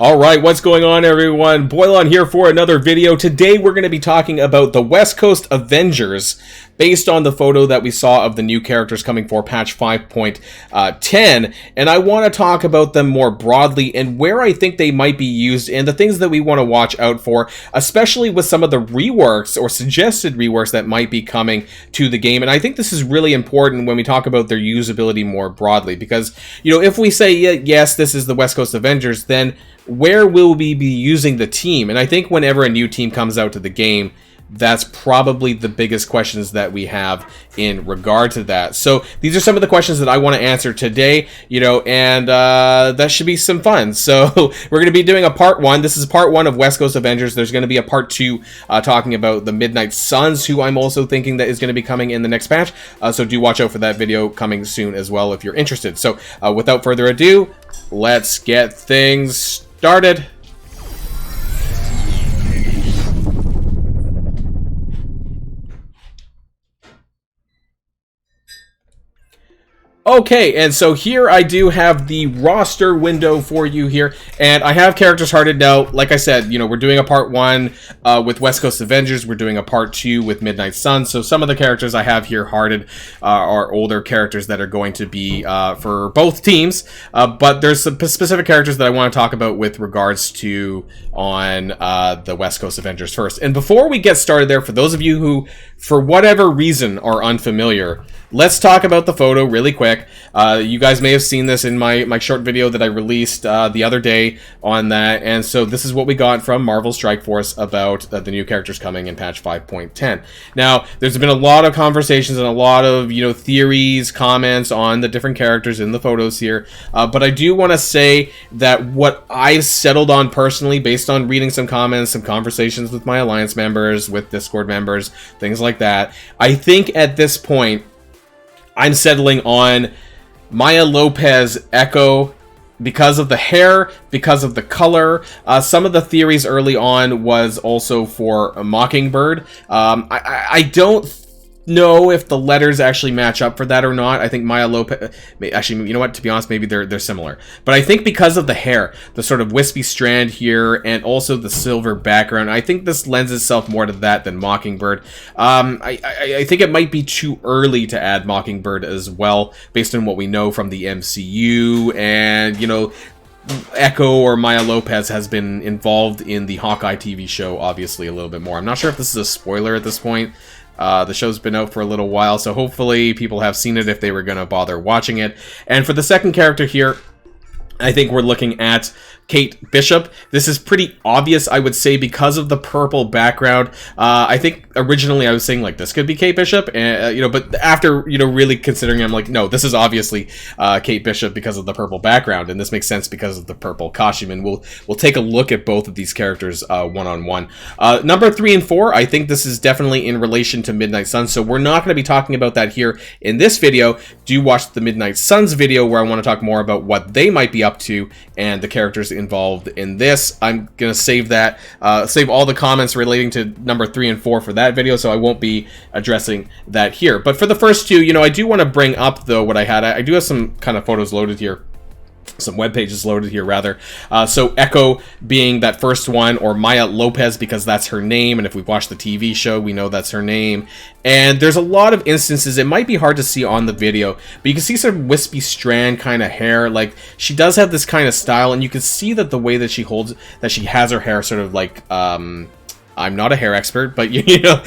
Alright, what's going on everyone? Boilon here for another video. Today we're going to be talking about the West Coast Avengers based on the photo that we saw of the new characters coming for patch 5.10, and I want to talk about them more broadly and where I think they might be used and the things that we want to watch out for, especially with some of the reworks or suggested reworks that might be coming to the game. And I think this is really important when we talk about their usability more broadly, because, you know, if we say, yes, this is the West Coast Avengers, then where will we be using the team? And I think whenever a new team comes out to the game, that's probably the biggest questions that we have in regard to that. So these are some of the questions that I want to answer today, you know, and that should be some fun. So we're going to be doing a part one. This is part one of West Coast Avengers. There's going to be a part two talking about the Midnight Suns, who I'm also thinking that is going to be coming in the next patch. So do watch out for that video coming soon as well if you're interested. So without further ado, let's get things started. Okay, and so here I do have the roster window for you here, and I have characters hearted now. Like I said, you know, we're doing a part one with West Coast Avengers, we're doing a part two with Midnight Suns, so some of the characters I have here hearted are older characters that are going to be for both teams, but there's some specific characters that I want to talk about with regards to on the West Coast Avengers first. And before we get started there, for those of you who, for whatever reason, are unfamiliar, let's talk about the photo really quick. You guys may have seen this in my short video that I released the other day on that, and so this is what we got from Marvel Strike Force about the new characters coming in patch 5.10. Now, there's been a lot of conversations and a lot of, you know, theories, comments on the different characters in the photos here, but I do want to say that what I've settled on personally, based on reading some comments, some conversations with my Alliance members, with Discord members, things like that, I think at this point I'm settling on Maya Lopez Echo because of the hair, because of the color. Some of the theories early on was also for a Mockingbird. I don't know if the letters actually match up for that or not. I think Maya Lopez, actually, you know what, to be honest, maybe they're similar. But I think because of the hair, the sort of wispy strand here, and also the silver background, I think this lends itself more to that than Mockingbird. I think it might be too early to add Mockingbird as well, based on what we know from the MCU, and, you know, Echo or Maya Lopez has been involved in the Hawkeye TV show, obviously, a little bit more. I'm not sure if this is a spoiler at this point. The show's been out for a little while, so hopefully people have seen it if they were going to bother watching it. And for the second character here, I think we're looking at Kate Bishop. This is pretty obvious, I would say, because of the purple background. I think originally I was saying, like, this could be Kate Bishop, and, you know, but after, you know, really considering, I'm like, no, this is obviously Kate Bishop because of the purple background, and this makes sense because of the purple costume, and we'll take a look at both of these characters one-on-one. Number 3 and 4, I think this is definitely in relation to Midnight Suns, so we're not going to be talking about that here in this video. Do watch the Midnight Suns video where I want to talk more about what they might be up to and the characters involved in this. I'm gonna save that, save all the comments relating to number 3 and 4 for that video, so I won't be addressing that here. But for the first two, you know, I do want to bring up, though, what I had. I do have some kind of photos loaded here. Some web pages loaded here, rather. So Echo being that first one, or Maya Lopez because that's her name, and if we've watched the TV show, we know that's her name. And there's a lot of instances, it might be hard to see on the video, but you can see some wispy strand kind of hair. Like, she does have this kind of style, and you can see that the way that she holds, that she has her hair sort of like, I'm not a hair expert, but, you know,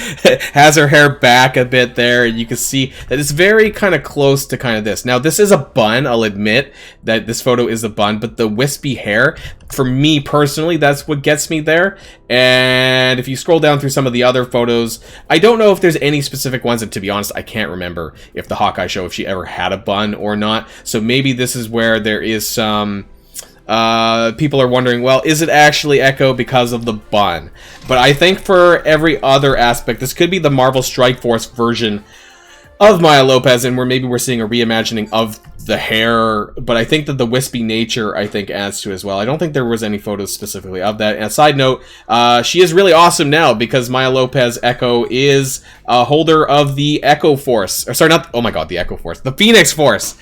has her hair back a bit there, and you can see that it's very kind of close to kind of this. Now, this is a bun, I'll admit that this photo is a bun, but the wispy hair, for me personally, that's what gets me there. And if you scroll down through some of the other photos, I don't know if there's any specific ones, and to be honest, I can't remember if the Hawkeye show, if she ever had a bun or not. So maybe this is where there is some people are wondering, well, is it actually Echo because of the bun? But I think for every other aspect, this could be the Marvel Strike Force version of Maya Lopez, and maybe we're seeing a reimagining of the hair, but I think that the wispy nature, I think, adds to it as well. I don't think there was any photos specifically of that. And a side note, she is really awesome now because Maya Lopez Echo is a holder of the Echo Force. Or, sorry, not, oh my god, the Echo Force. The Phoenix Force!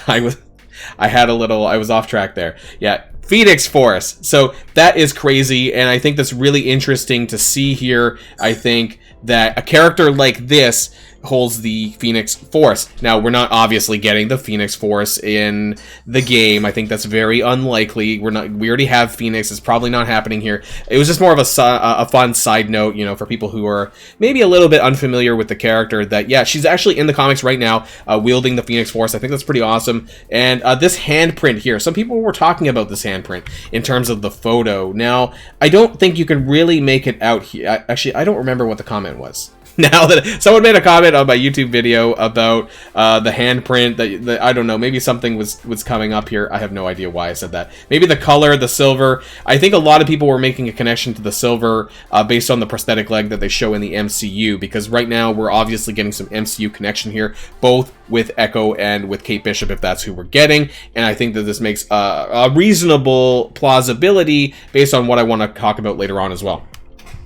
I was off track there. Yeah, Phoenix Force. So that is crazy, and I think that's really interesting to see here. I think that a character like this holds the Phoenix Force. Now, we're not obviously getting the Phoenix Force in the game. I think that's very unlikely. We already have Phoenix. It's probably not happening here. It was just more of a fun side note, you know, for people who are maybe a little bit unfamiliar with the character, that, yeah, she's actually in the comics right now, wielding the Phoenix Force. I think that's pretty awesome. And this handprint here, some people were talking about this handprint in terms of the photo. Now, I don't think you can really make it out here. Actually, I don't remember what the comment was. Now that someone made a comment on my YouTube video about the handprint, that I don't know, maybe something was coming up here. I have no idea why I said that. Maybe the color, the silver. I think a lot of people were making a connection to the silver based on the prosthetic leg that they show in the MCU, because right now we're obviously getting some MCU connection here, both with Echo and with Kate Bishop, if that's who we're getting. And I think that this makes a reasonable plausibility based on what I want to talk about later on as well,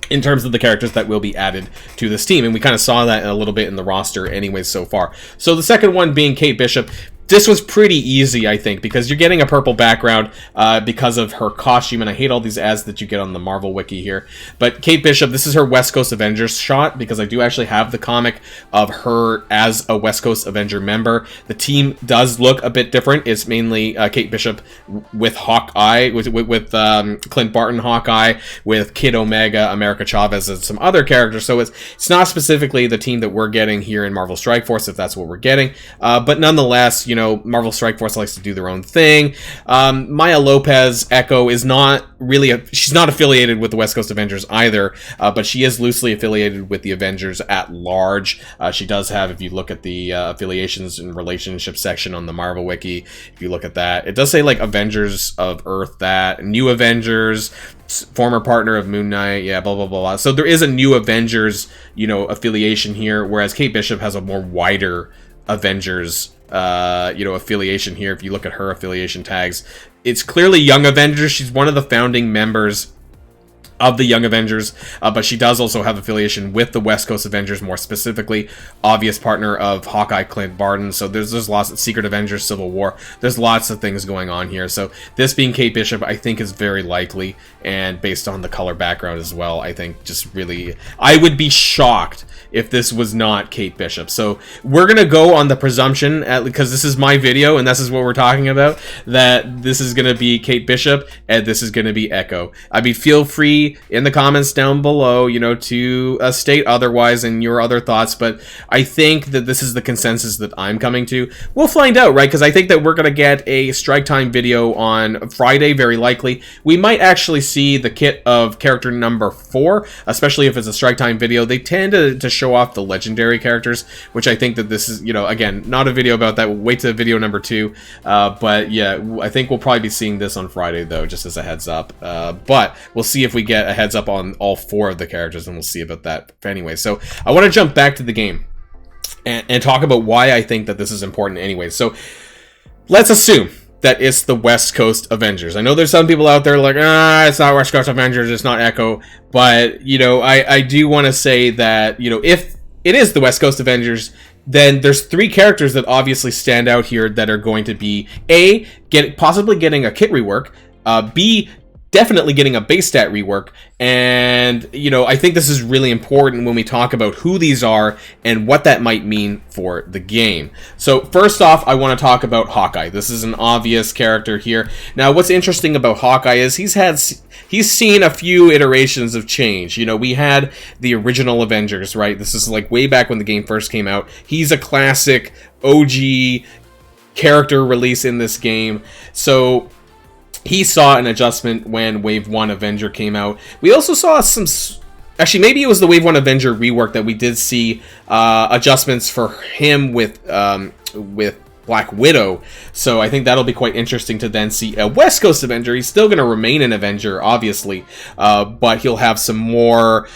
in terms of the characters that will be added to this team. And we kind of saw that a little bit in the roster anyways so far. So the second one being Kate Bishop. This was pretty easy, I think, because you're getting a purple background because of her costume, and I hate all these ads that you get on the Marvel Wiki here. But Kate Bishop, this is her West Coast Avengers shot, because I do actually have the comic of her as a West Coast Avenger member. The team does look a bit different. It's mainly Kate Bishop with Hawkeye, with Clint Barton Hawkeye, with Kid Omega, America Chavez, and some other characters. So it's not specifically the team that we're getting here in Marvel Strike Force, if that's what we're getting. But nonetheless, you know, Marvel Strike Force likes to do their own thing. Maya Lopez, Echo, is not really she's not affiliated with the West Coast Avengers either, but she is loosely affiliated with the Avengers at large. She does have, if you look at the affiliations and relationships section on the Marvel Wiki, if you look at that, it does say like Avengers of Earth, that New Avengers, former partner of Moon Knight, yeah, blah, blah, blah, blah. So there is a New Avengers, you know, affiliation here, whereas Kate Bishop has a more wider Avengers you know, affiliation here. If you look at her affiliation tags, it's clearly Young Avengers. She's one of the founding members of the Young Avengers, but she does also have affiliation with the West Coast Avengers, more specifically, obvious partner of Hawkeye, Clint Barton. So there's lots of Secret Avengers, Civil War. There's lots of things going on here. So this being Kate Bishop, I think is very likely, and based on the color background as well, I think just really, I would be shocked if this was not Kate Bishop. So we're gonna go on the presumption, because this is my video and this is what we're talking about, that this is gonna be Kate Bishop and this is gonna be Echo. I mean, feel free in the comments down below, you know, to state otherwise and your other thoughts, but I think that this is the consensus that I'm coming to. We'll find out, right? Because I think that we're gonna get a Strike Time video on Friday, very likely. We might actually see the kit of character number 4, especially if it's a Strike Time video. They tend to show off the legendary characters, which I think that this is, you know, again, not a video about that. We'll wait to video number 2, but yeah, I think we'll probably be seeing this on Friday, though, just as a heads up. But we'll see if we get a heads up on all 4 of the characters, and we'll see about that. Anyway, so I want to jump back to the game and talk about why I think that this is important anyway. So let's assume that it's the West Coast Avengers. I know there's some people out there like, it's not West Coast Avengers, it's not Echo, but, you know, I do want to say that, you know, if it is the West Coast Avengers, then there's 3 characters that obviously stand out here that are going to be, A, possibly getting a kit rework, B, definitely getting a base stat rework, and, you know, I think this is really important when we talk about who these are and what that might mean for the game. So first off, I want to talk about Hawkeye. This is an obvious character here. Now, what's interesting about Hawkeye is he's seen a few iterations of change. You know, we had the original Avengers, right? This is like way back when the game first came out. He's a classic OG character release in this game. So he saw an adjustment when Wave 1 Avenger came out. We also saw some... Actually, maybe it was the Wave 1 Avenger rework that we did see adjustments for him with Black Widow. So I think that'll be quite interesting to then see a West Coast Avenger. He's still going to remain an Avenger, obviously, but he'll have some more,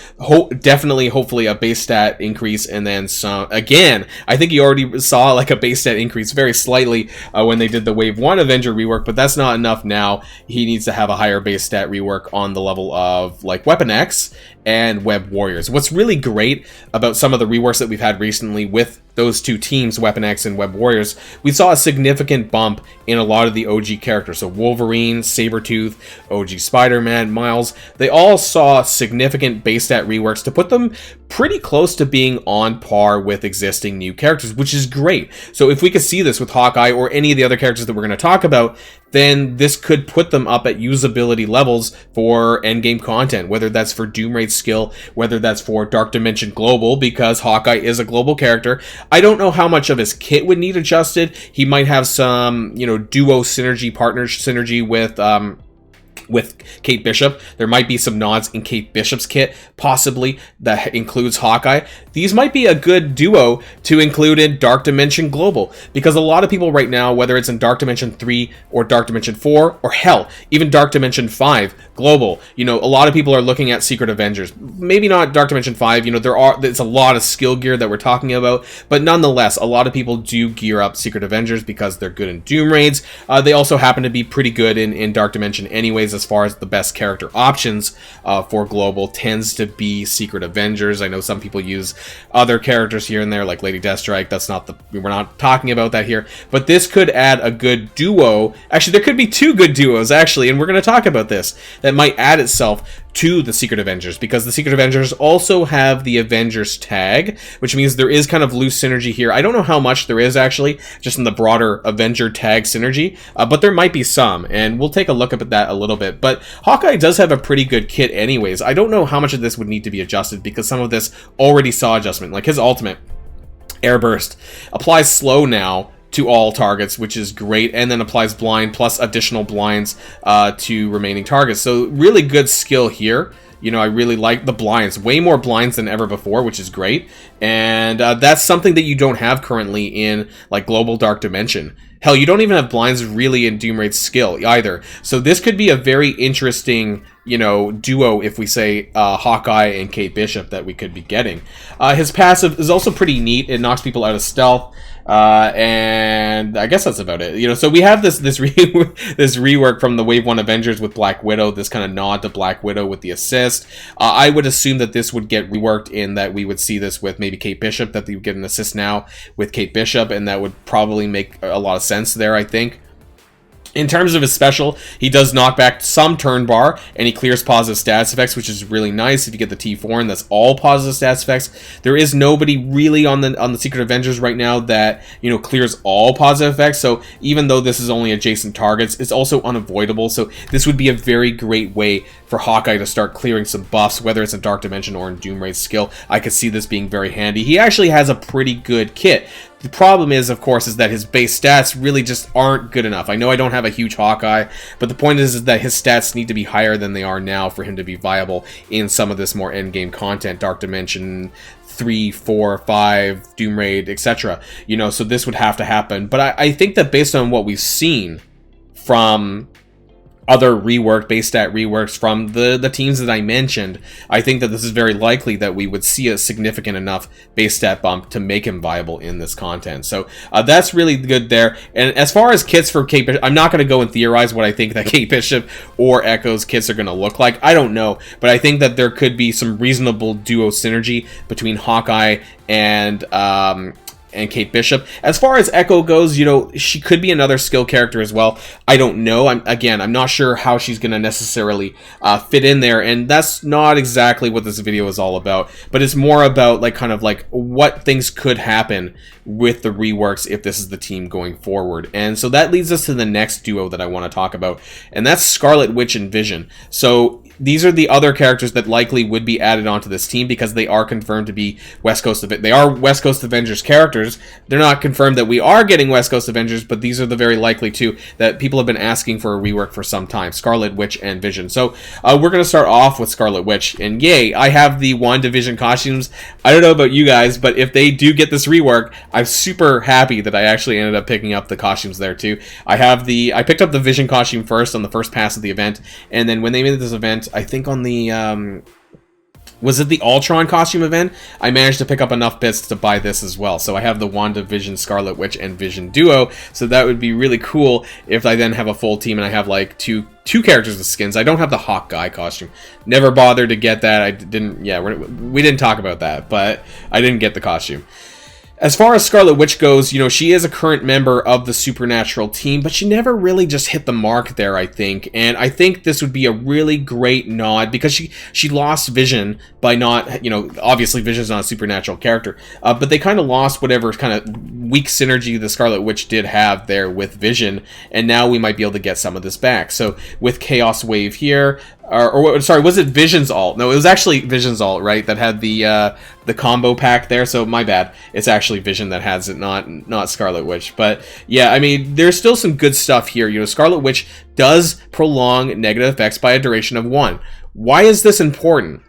definitely, hopefully, a base stat increase, and then some, again, I think you already saw like a base stat increase very slightly when they did the Wave 1 Avenger rework, but that's not enough now. He needs to have a higher base stat rework on the level of like Weapon X and Web Warriors. What's really great about some of the reworks that we've had recently with those two teams, Weapon X and Web Warriors, we saw a significant bump in a lot of the OG characters. So Wolverine, Sabretooth, OG Spider-Man, Miles, they all saw significant base stat reworks to put them pretty close to being on par with existing new characters, which is great. So if we could see this with Hawkeye or any of the other characters that we're going to talk about, then this could put them up at usability levels for endgame content, whether that's for Doomraid skill, whether that's for Dark Dimension Global, because Hawkeye is a global character. I don't know how much of his kit would need adjusted. He might have some, you know, duo synergy, partner synergy with Kate Bishop. There might be some nods in Kate Bishop's kit, possibly, that includes Hawkeye. These might be a good duo to include in Dark Dimension Global, because a lot of people right now, whether it's in Dark Dimension 3 or Dark Dimension 4, or hell, even Dark Dimension 5 Global, you know, a lot of people are looking at Secret Avengers. Maybe not Dark Dimension 5, you know, there's a lot of skill gear that we're talking about, but nonetheless, a lot of people do gear up Secret Avengers because they're good in Doom Raids. They also happen to be pretty good in Dark Dimension anyways, as far as the best character options for Global tends to be Secret Avengers. I know some people use other characters here and there, like Lady Deathstrike. We're not talking about that here, but this could add a good duo. Actually, there could be two good duos, actually, and we're going to talk about this, that might add itself to the Secret Avengers, because the Secret Avengers also have the Avengers tag, which means there is kind of loose synergy here. I don't know how much there is, actually, just in the broader Avenger tag synergy, but there might be some, and we'll take a look at that a little bit. But Hawkeye does have a pretty good kit anyways. I don't know how much of this would need to be adjusted, because some of this already saw adjustment. Like his ultimate, Airburst, applies slow now to all targets, which is great, and then applies blind plus additional blinds to remaining targets. So really good skill here. You know, I really like the blinds. Way more blinds than ever before, which is great. And that's something that you don't have currently in, like, Global Dark Dimension. Hell, you don't even have blinds really in Doomraid's skill either. So this could be a very interesting, you know, duo, if we say Hawkeye and Kate Bishop, that we could be getting. His passive is also pretty neat. It knocks people out of stealth. And I guess that's about it. You know, so we have this rework from the Wave 1 Avengers with Black Widow, this kind of nod to Black Widow with the assist. I would assume that this would get reworked in that we would see this with maybe Kate Bishop, that they would get an assist now with Kate Bishop, and that would probably make a lot of sense there, I think. In terms of his special, he does knock back some turn bar, and he clears positive stats effects, which is really nice if you get the T4, and that's all positive stats effects. There is nobody really on the Secret Avengers right now that, you know, clears all positive effects, so even though this is only adjacent targets, it's also unavoidable, so this would be a very great way for Hawkeye to start clearing some buffs, whether it's in Dark Dimension or in Doomraid's skill. I could see this being very handy. He actually has a pretty good kit. The problem is, of course, is that his base stats really just aren't good enough. I know I don't have a huge Hawkeye, but the point is that his stats need to be higher than they are now for him to be viable in some of this more endgame content, Dark Dimension 3, 4, 5, Doomraid, etc. You know, so this would have to happen. But I think that based on what we've seen from other base stat reworks from the teams that I mentioned, I think that this is very likely that we would see a significant enough base stat bump to make him viable in this content. So that's really good there. And as far as kits for Kate Bishop, I'm not going to go and theorize what I think that Kate Bishop or Echo's kits are going to look like. I don't know, but I think that there could be some reasonable duo synergy between Hawkeye and Kate Bishop. As far as Echo goes, you know, she could be another skill character as well. I don't know. I'm not sure how she's going to necessarily fit in there, and that's not exactly what this video is all about, but it's more about, like, kind of like what things could happen with the reworks if this is the team going forward. And so that leads us to the next duo that I want to talk about, and that's Scarlet Witch and Vision. So these are the other characters that likely would be added onto this team because they are confirmed to be West Coast Avengers characters. They're not confirmed that we are getting West Coast Avengers, but these are the very likely two that people have been asking for a rework for some time, Scarlet Witch and Vision. So we're going to start off with Scarlet Witch, and yay, I have the WandaVision costumes. I don't know about you guys, but if they do get this rework, I'm super happy that I actually ended up picking up the costumes there too. I picked up the Vision costume first on the first pass of the event, and then when they made this event, I think on the was it the Ultron costume event, I managed to pick up enough bits to buy this as well. So I have the WandaVision, Scarlet Witch, and Vision duo. So that would be really cool if I then have a full team and I have like two characters with skins. I don't have the Hawkeye costume. Never bothered to get that. We didn't talk about that, but I didn't get the costume. As far as Scarlet Witch goes, you know, she is a current member of the Supernatural team, but she never really just hit the mark there, I think. And I think this would be a really great nod, because she lost Vision by not, you know, obviously Vision's not a supernatural character, but they kind of lost whatever kind of weak synergy the Scarlet Witch did have there with Vision, and now we might be able to get some of this back. So with Chaos Wave here, sorry, was it Vision's ult? No, it was actually Vision's ult, right? That had the combo pack there. So my bad. It's actually Vision that has it, not Scarlet Witch. But yeah, I mean, there's still some good stuff here. You know, Scarlet Witch does prolong negative effects by a duration of 1. Why is this important?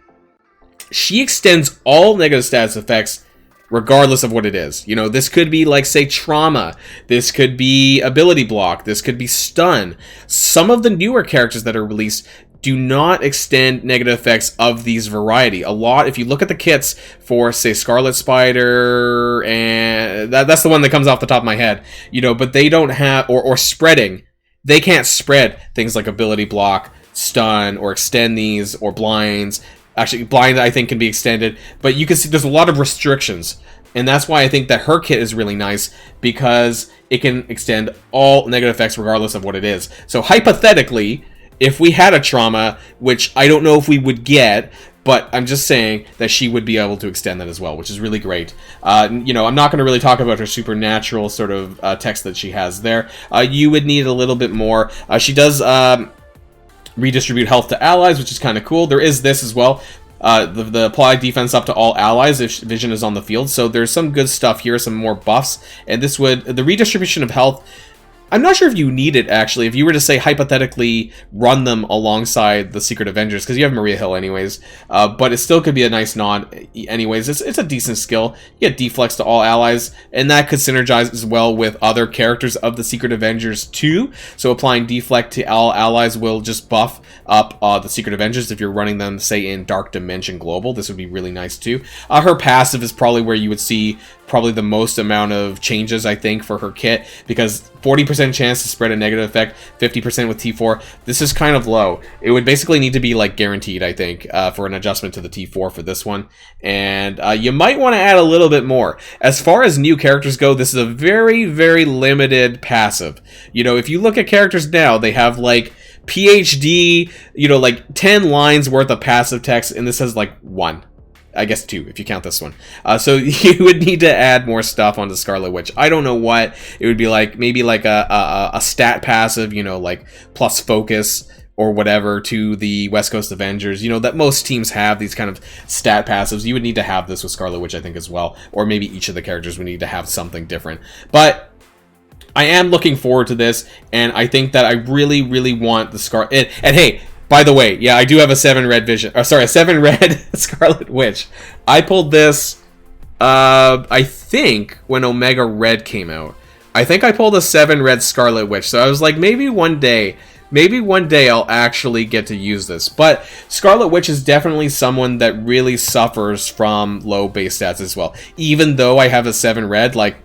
She extends all negative status effects regardless of what it is. You know, this could be like, say, trauma. This could be ability block. This could be stun. Some of the newer characters that are released do not extend negative effects of these variety. A lot, if you look at the kits for, say, Scarlet Spider, and that's the one that comes off the top of my head, you know, but they don't have, or spreading, they can't spread things like ability block, stun, or extend these, or blinds. Actually, blind, I think, can be extended, but you can see there's a lot of restrictions, and that's why I think that her kit is really nice, because it can extend all negative effects regardless of what it is. So hypothetically, if we had a trauma, which I don't know if we would get, but I'm just saying that she would be able to extend that as well, which is really great. You know, I'm not going to really talk about her supernatural sort of text that she has there. You would need a little bit more. She does redistribute health to allies, which is kind of cool. There is this as well. The apply defense up to all allies if Vision is on the field. So there's some good stuff here, some more buffs. And this would, the redistribution of health, I'm not sure if you need it, actually. If you were to, say, hypothetically run them alongside the Secret Avengers, because you have Maria Hill anyways, but it still could be a nice nod anyways. It's a decent skill. You get deflex to all allies, and that could synergize as well with other characters of the Secret Avengers too. So applying deflect to all allies will just buff up the Secret Avengers if you're running them, say, in Dark Dimension Global. This would be really nice too. Her passive is probably where you would see probably the most amount of changes, I think, for her kit, because 40% chance to spread a negative effect, 50% with T4. This is kind of low. It would basically need to be like guaranteed, I think, for an adjustment to the T4 for this one. And you might want to add a little bit more. As far as new characters go, this is a very, very limited passive. You know, if you look at characters now, they have like PhD, you know, like 10 lines worth of passive text, and this has like 1. I guess 2, if you count this one. So you would need to add more stuff onto Scarlet Witch. I don't know what. It would be like, maybe like a stat passive, you know, like plus focus or whatever to the West Coast Avengers. You know, that most teams have these kind of stat passives. You would need to have this with Scarlet Witch, I think, as well. Or maybe each of the characters would need to have something different. But I am looking forward to this, and I think that I really, really want the Scarlet... And hey, by the way, yeah, I do have a 7 red Vision. Or sorry, a 7 red Scarlet Witch. I pulled this, I think, when Omega Red came out. I think I pulled a 7 red Scarlet Witch. So I was like, maybe one day I'll actually get to use this. But Scarlet Witch is definitely someone that really suffers from low base stats as well. Even though I have a 7 red, like,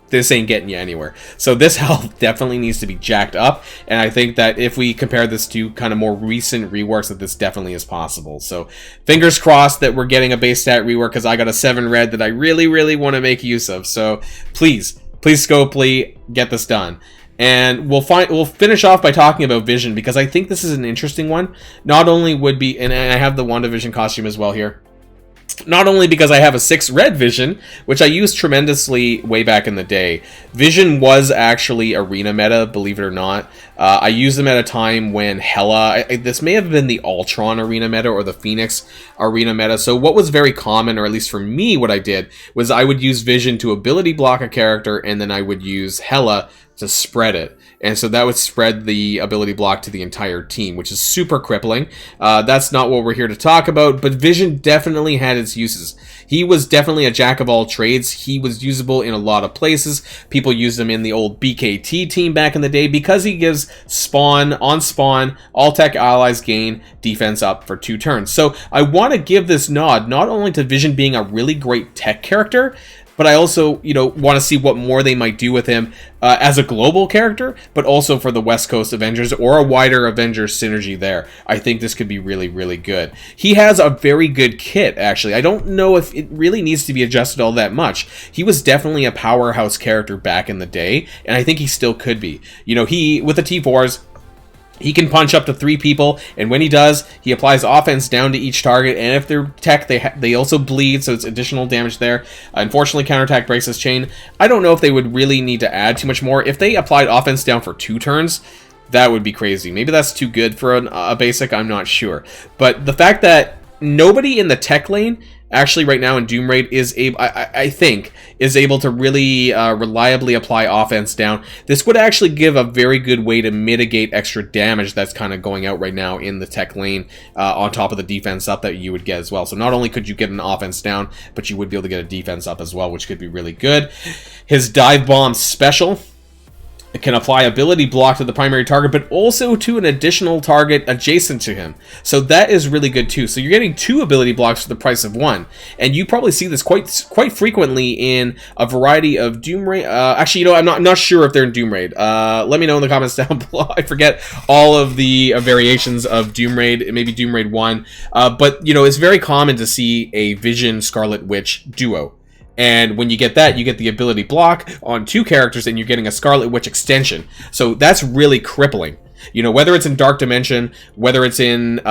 this ain't getting you anywhere. So this health definitely needs to be jacked up, and I think that if we compare this to kind of more recent reworks, that this definitely is possible. So fingers crossed that we're getting a base stat rework, because I got a 7 red that I really, really want to make use of. So please Scopely, get this done. And we'll finish off by talking about Vision, because I think this is an interesting one. Not only would be, and I have the WandaVision costume as well here. Not only because I have a 6 red Vision, which I used tremendously way back in the day. Vision was actually arena meta, believe it or not. I used them at a time when Hela... this may have been the Ultron arena meta or the Phoenix arena meta. So what was very common, or at least for me, what I did, was I would use Vision to ability block a character, and then I would use Hela to spread it. And so that would spread the ability block to the entire team, which is super crippling. That's not what we're here to talk about, but Vision definitely had its uses. He was definitely a jack of all trades. He was usable in a lot of places. People used him in the old BKT team back in the day because he gives spawn, all tech allies gain defense up for 2 turns. So I want to give this nod not only to Vision being a really great tech character, but I also, you know, want to see what more they might do with him as a global character, but also for the West Coast Avengers or a wider Avengers synergy there. I think this could be really, really good. He has a very good kit, actually. I don't know if it really needs to be adjusted all that much. He was definitely a powerhouse character back in the day, and I think he still could be. You know, he, with the T4s, he can punch up to 3 people, and when he does, he applies offense down to each target, and if they're tech, they also bleed, so it's additional damage there. Unfortunately, counterattack breaks his chain. I don't know if they would really need to add too much more. If they applied offense down for 2 turns, that would be crazy. Maybe that's too good for a basic, I'm not sure. But the fact that nobody in the tech lane actually right now in Doom Raid is able, I think, is able to really reliably apply offense down. This would actually give a very good way to mitigate extra damage that's kind of going out right now in the tech lane on top of the defense up that you would get as well. So not only could you get an offense down, but you would be able to get a defense up as well, which could be really good. His dive bomb special, it can apply ability block to the primary target, but also to an additional target adjacent to him. So that is really good too. So you're getting 2 ability blocks for the price of 1. And you probably see this quite frequently in a variety of Doom Raid. Actually, you know, I'm not sure if they're in Doom Raid. Let me know in the comments down below. I forget all of the variations of Doom Raid, maybe Doom Raid 1. But, you know, it's very common to see a Vision Scarlet Witch duo. And when you get that, you get the ability block on 2 characters, and you're getting a Scarlet Witch extension. So that's really crippling. You know, whether it's in Dark Dimension, whether it's in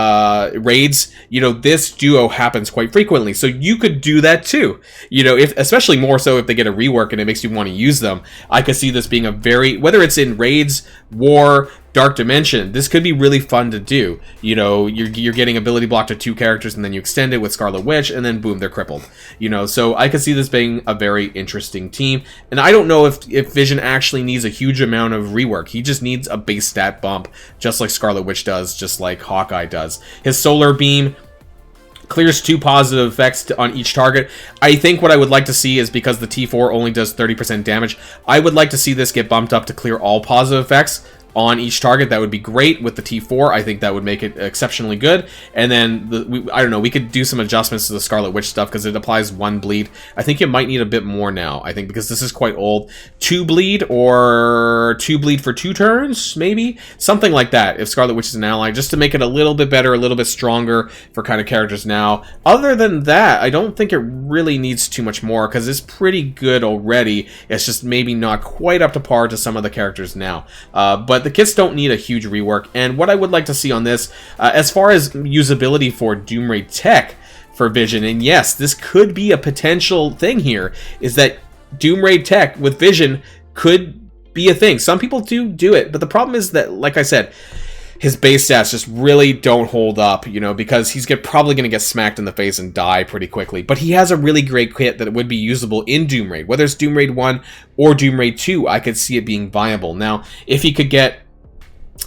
raids, you know, this duo happens quite frequently. So you could do that too. You know, if especially more so if they get a rework and it makes you want to use them. I could see this being a very, whether it's in raids, war, Dark Dimension, this could be really fun to do. You know, you're getting ability block to 2 characters, and then you extend it with Scarlet Witch, and then boom, they're crippled. You know, so I could see this being a very interesting team. And I don't know if Vision actually needs a huge amount of rework. He just needs a base stat bump, just like Scarlet Witch does, just like Hawkeye does. His Solar Beam clears 2 positive effects on each target. I think what I would like to see is, because the T4 only does 30% damage, I would like to see this get bumped up to clear all positive effects on each target. That would be great with the T4. I think that would make it exceptionally good. And then, I don't know, we could do some adjustments to the Scarlet Witch stuff, because it applies 1 bleed. I think you might need a bit more now, I think, because this is quite old. 2 bleed, or 2 bleed for 2 turns, maybe? Something like that, if Scarlet Witch is an ally, just to make it a little bit better, a little bit stronger for kind of characters now. Other than that, I don't think it really needs too much more, because it's pretty good already. It's just maybe not quite up to par to some of the characters now. But the kits don't need a huge rework, and what I would like to see on this, as far as usability for Doom Raid tech for Vision, and yes, this could be a potential thing here, is that Doom Raid tech with Vision could be a thing. Some people do it, but the problem is that, like I said, his base stats just really don't hold up, you know, because he's probably going to get smacked in the face and die pretty quickly. But he has a really great kit that would be usable in Doom Raid. Whether it's Doom Raid 1 or Doom Raid 2, I could see it being viable. Now, if he could get,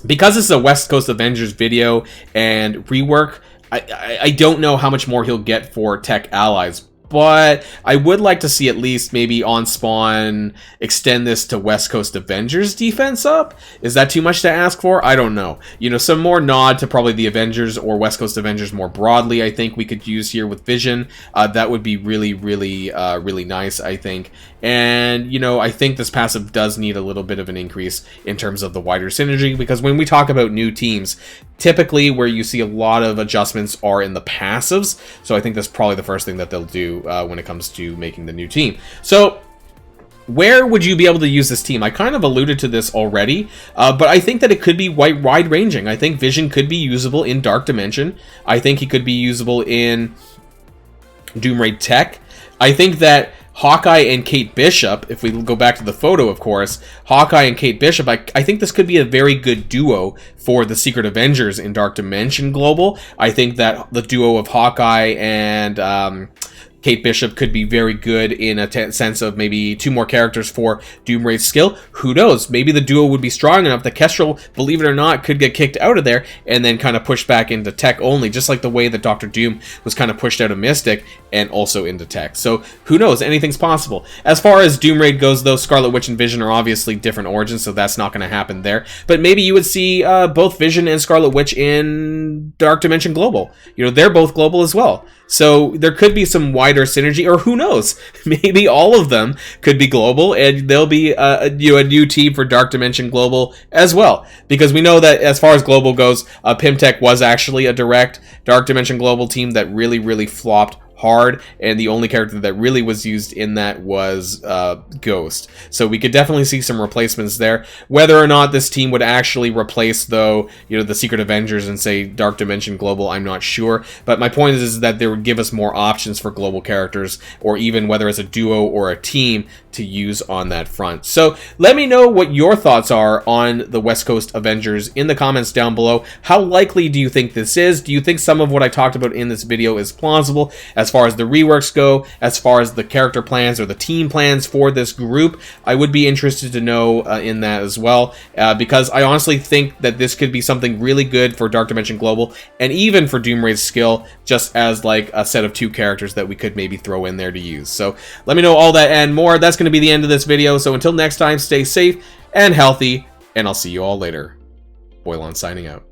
because this is a West Coast Avengers video and rework, I don't know how much more he'll get for tech allies. But I would like to see at least maybe on spawn extend this to West Coast Avengers defense up. Is that too much to ask for? I don't know. You know, some more nod to probably the Avengers or West Coast Avengers more broadly, I think we could use here with Vision. That would be really, really, really nice, I think. And, you know, I think this passive does need a little bit of an increase in terms of the wider synergy, because when we talk about new teams, typically where you see a lot of adjustments are in the passives. So I think that's probably the first thing that they'll do when it comes to making the new team. So where would you be able to use this team? I kind of alluded to this already, but I think that it could be wide-ranging. I think Vision could be usable in Dark Dimension. I think he could be usable in Doom Raid Tech. I think that Hawkeye and Kate Bishop, if we go back to the photo, of course, Hawkeye and Kate Bishop, I think this could be a very good duo for the Secret Avengers in Dark Dimension Global. I think that the duo of Hawkeye and Kate Bishop could be very good in a sense of maybe 2 more characters for Doom Raid's skill. Who knows? Maybe the duo would be strong enough that Kestrel, believe it or not, could get kicked out of there and then kind of pushed back into tech only, just like the way that Dr. Doom was kind of pushed out of Mystic and also into tech. So who knows? Anything's possible. As far as Doom Raid goes, though, Scarlet Witch and Vision are obviously different origins, so that's not going to happen there. But maybe you would see both Vision and Scarlet Witch in Dark Dimension Global. You know, they're both global as well. So there could be some wide wider synergy, or who knows, maybe all of them could be global, and there'll be a new team for Dark Dimension Global as well. Because we know that as far as global goes, Pimtech was actually a direct Dark Dimension Global team that really flopped hard, and the only character that really was used in that was Ghost. So we could definitely see some replacements there. Whether or not this team would actually replace, though, the Secret Avengers and say Dark Dimension Global, I'm not sure. But my point is that they would give us more options for global characters, or even whether it's a duo or a team to use on that front. So let me know what your thoughts are on the West Coast Avengers in the comments down below. How likely do you think this is? Do you think some of what I talked about in this video is plausible as far as the reworks go, as far as the character plans or the team plans for this group? I would be interested to know in that as well, because I honestly think that this could be something really good for Dark Dimension Global, and even for Doomray's skill, just as like a set of 2 characters that we could maybe throw in there to use. So let me know all that and more. That's going to be the end of this video. So until next time, stay safe and healthy, and I'll see you all later. Boilon signing out.